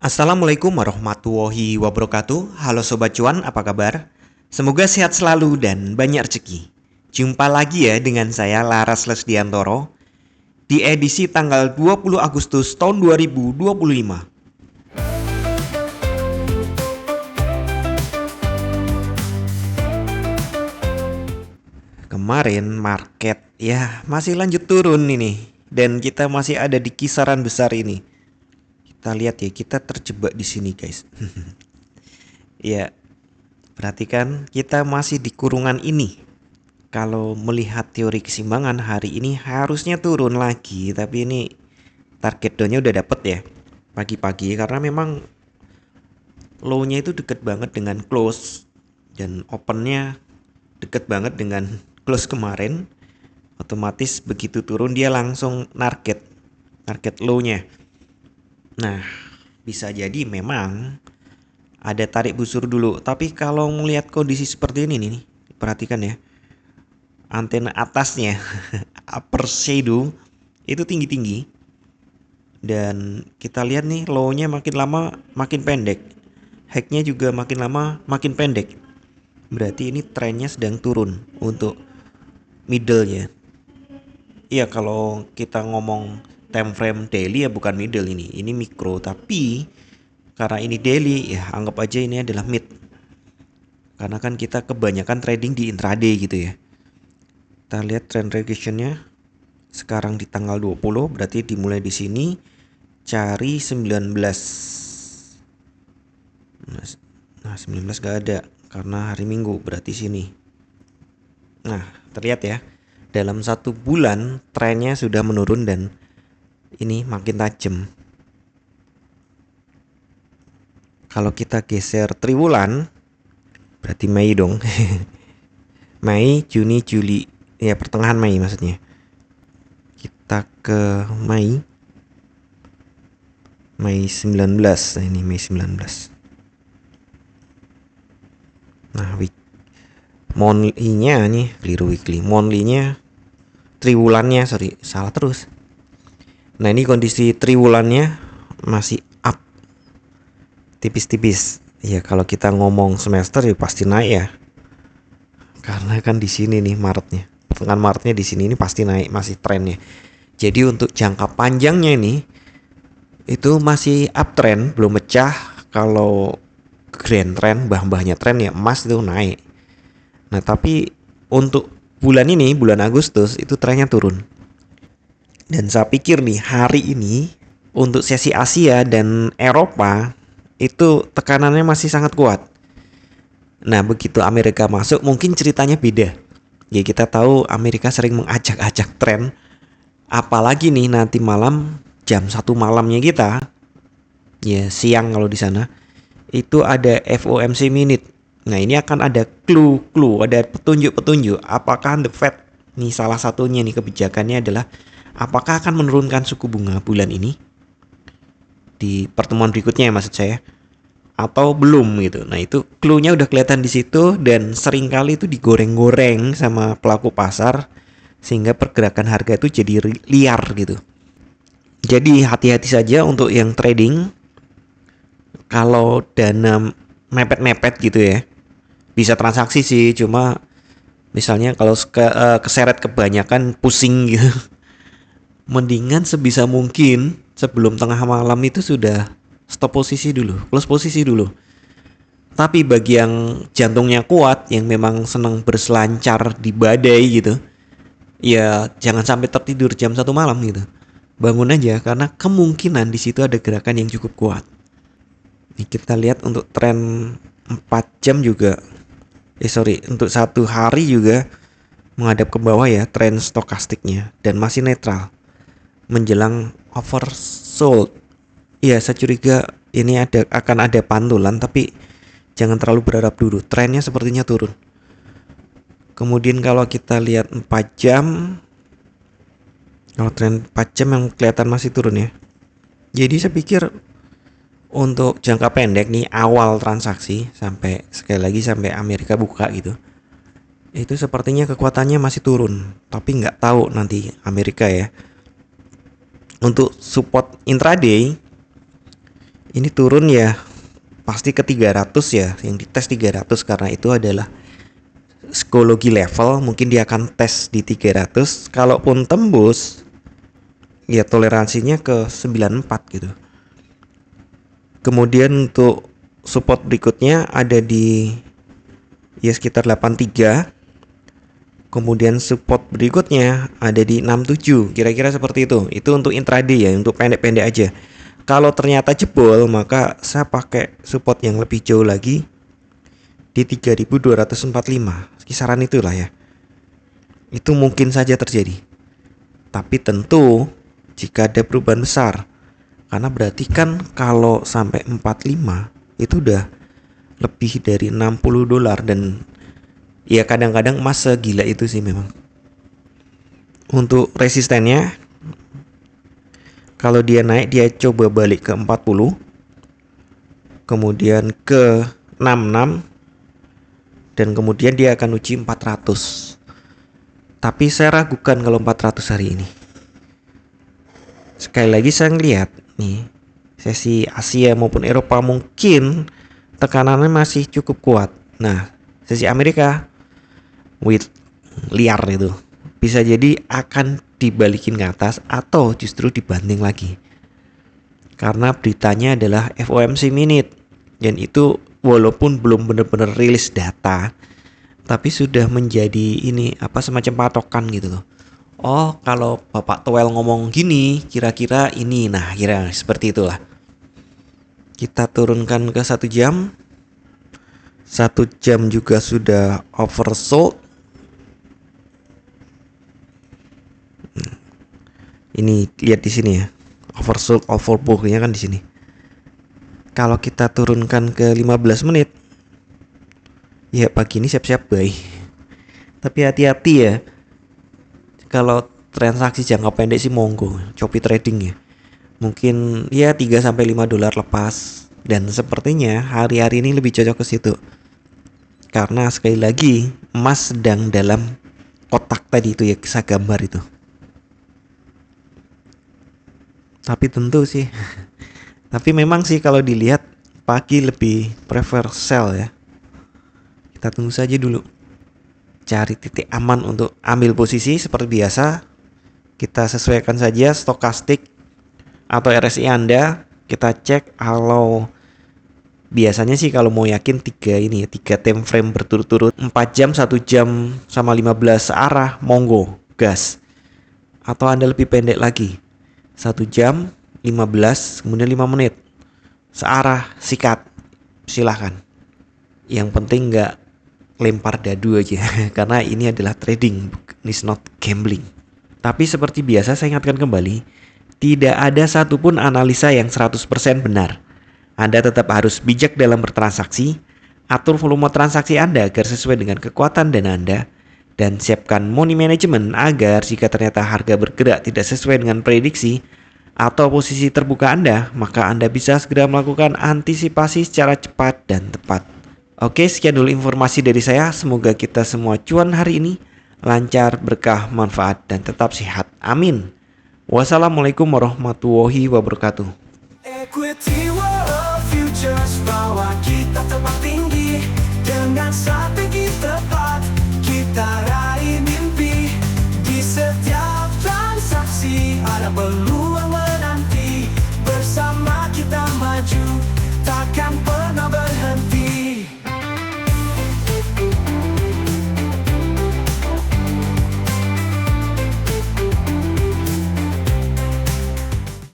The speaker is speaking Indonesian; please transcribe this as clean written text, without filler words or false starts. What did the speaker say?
Assalamualaikum warahmatullahi wabarakatuh. Halo Sobat Cuan, apa kabar? Semoga sehat selalu dan banyak rezeki. Jumpa lagi ya dengan saya Laras Lesdiantoro di edisi tanggal 20 Agustus tahun 2025. Kemarin market ya masih lanjut turun ini dan kita masih ada di kisaran besar ini. Kita lihat ya, kita terjebak di sini guys. Ya, perhatikan kita masih di kurungan ini. Kalau melihat teori keseimbangan hari ini harusnya turun lagi, tapi ini target downnya udah dapet ya pagi-pagi karena memang low-nya itu deket banget dengan close dan opennya deket banget dengan close kemarin. Otomatis begitu turun dia langsung target low-nya. Nah, bisa jadi memang ada tarik busur dulu, tapi kalau melihat kondisi seperti ini nih, perhatikan ya. Antena atasnya upper shadow itu tinggi-tinggi dan kita lihat nih low-nya makin lama makin pendek, high-nya juga makin lama makin pendek, berarti ini trennya sedang turun untuk middle-nya. Iya, kalau kita ngomong time frame daily ya bukan middle, ini micro, tapi karena ini daily ya anggap aja ini adalah mid, karena kan kita kebanyakan trading di intraday gitu ya. Kita lihat trend regressionnya sekarang di tanggal 20, berarti dimulai di sini cari 19. Nah 19 gak ada karena hari Minggu, berarti sini. Nah terlihat ya, dalam satu bulan trennya sudah menurun dan ini makin tajam. Kalau kita geser triwulan berarti Mei dong. Mei, Juni, Juli, ya pertengahan Mei maksudnya. Kita ke Mei 19. Nah ini Mei 19. Nah monthly-nya nih keliru, weekly, monthly-nya triwulannya, salah terus. Nah ini kondisi triwulannya masih up tipis-tipis. Ya kalau kita ngomong semester ya pasti naik ya. Karena kan di sini nih Maretnya, pertengahan Maretnya di sini ini pasti naik, masih trennya. Jadi untuk jangka panjangnya ini itu masih uptrend, belum pecah. Kalau grand trend, bah-bahnya tren ya emas itu naik. Nah tapi untuk bulan ini, bulan Agustus itu trennya turun. Dan saya pikir nih hari ini untuk sesi Asia dan Eropa itu tekanannya masih sangat kuat. Nah begitu Amerika masuk mungkin ceritanya beda. Ya kita tahu Amerika sering mengajak-ajak tren. Apalagi nih nanti malam jam 1 malamnya kita, ya siang kalau di sana, itu ada FOMC minute. Nah ini akan ada clue, ada petunjuk-petunjuk. Apakah The Fed, nih salah satunya nih kebijakannya adalah apakah akan menurunkan suku bunga bulan ini di pertemuan berikutnya ya maksud saya, atau belum gitu. Nah itu clue-nya udah kelihatan di situ dan seringkali itu digoreng-goreng sama pelaku pasar sehingga pergerakan harga itu jadi liar gitu. Jadi hati-hati saja untuk yang trading. Kalau dana mepet-mepet gitu ya, bisa transaksi sih, cuma misalnya kalau keseret kebanyakan pusing gitu. Mendingan sebisa mungkin sebelum tengah malam itu sudah stop posisi dulu, close posisi dulu. Tapi bagi yang jantungnya kuat, yang memang senang berselancar di badai gitu, ya jangan sampai tertidur jam 1 malam gitu. Bangun aja karena kemungkinan di situ ada gerakan yang cukup kuat. Nih kita lihat untuk tren 4 jam juga. Untuk satu hari juga menghadap ke bawah ya tren stokastiknya dan masih netral menjelang oversold. Ya saya curiga ini akan ada pantulan, tapi jangan terlalu berharap dulu. Trennya sepertinya turun. Kemudian kalau kita lihat 4 jam, kalau tren 4 jam yang kelihatan masih turun ya. Jadi saya pikir untuk jangka pendek nih awal transaksi sampai sekali lagi sampai Amerika buka gitu, itu sepertinya kekuatannya masih turun. Tapi nggak tahu nanti Amerika ya. Untuk support intraday Ini turun ya pasti ke 300 ya, yang dites 300 karena itu adalah psikologi level, mungkin dia akan tes di 300. Kalaupun tembus ya toleransinya ke 94 gitu. Kemudian untuk support berikutnya ada di ya sekitar 83. Kemudian support berikutnya ada di 67, kira-kira seperti itu. Itu untuk intraday ya, untuk pendek-pendek aja. Kalau ternyata jebol, maka saya pakai support yang lebih jauh lagi di 3245. Kisaran itulah ya. Itu mungkin saja terjadi. Tapi tentu jika ada perubahan besar. Karena berarti kan kalau sampai 45 itu udah lebih dari $60 dan ya kadang-kadang emas segila itu sih memang. Untuk resistennya, kalau dia naik dia coba balik ke 40, kemudian ke 66, dan kemudian dia akan uji 400. Tapi saya ragukan kalau 400 hari ini. Sekali lagi saya ngeliat nih, sesi Asia maupun Eropa mungkin tekanannya masih cukup kuat. Nah, sesi Amerika with liar itu bisa jadi akan dibalikin ke atas atau justru dibanding lagi, karena beritanya adalah FOMC minute, dan itu walaupun belum benar-benar rilis data tapi sudah menjadi ini apa semacam patokan gitu loh. Oh, kalau Bapak Towel ngomong gini kira-kira ini, nah kira seperti itulah. Kita turunkan ke 1 jam. 1 jam juga sudah oversold. Ini lihat di sini ya, oversold, overbought-nya kan di sini. Kalau kita turunkan ke 15 menit, ya pagi ini siap-siap buy. Tapi hati-hati ya, kalau transaksi jangka pendek sih monggo, copy trading ya. Mungkin ya $3-5 lepas, dan sepertinya hari-hari ini lebih cocok ke situ. Karena sekali lagi emas sedang dalam kotak tadi itu ya, saya gambar itu. Tapi tentu sih tapi memang sih kalau dilihat pagi lebih prefer sell ya. Kita tunggu saja dulu, cari titik aman untuk ambil posisi. Seperti biasa kita sesuaikan saja stokastik atau RSI Anda. Kita cek, kalau biasanya sih kalau mau yakin 3 time frame berturut-turut 4 jam, 1 jam sama 15 arah, monggo gas. Atau Anda lebih pendek lagi, 1 jam 15 kemudian 5 menit searah, sikat, silahkan. Yang penting nggak lempar dadu aja karena ini adalah trading, it's not gambling. Tapi seperti biasa saya ingatkan kembali, tidak ada satupun analisa yang 100% benar. Anda tetap harus bijak dalam bertransaksi, atur volume transaksi Anda agar sesuai dengan kekuatan dana Anda, dan siapkan money management agar jika ternyata harga bergerak tidak sesuai dengan prediksi atau posisi terbuka Anda, maka Anda bisa segera melakukan antisipasi secara cepat dan tepat. Oke, sekian dulu informasi dari saya. Semoga kita semua cuan hari ini, lancar, berkah, manfaat, dan tetap sehat. Amin. Wassalamualaikum warahmatullahi wabarakatuh. Equity World Futures, bawa kita terbang tinggi dengan satu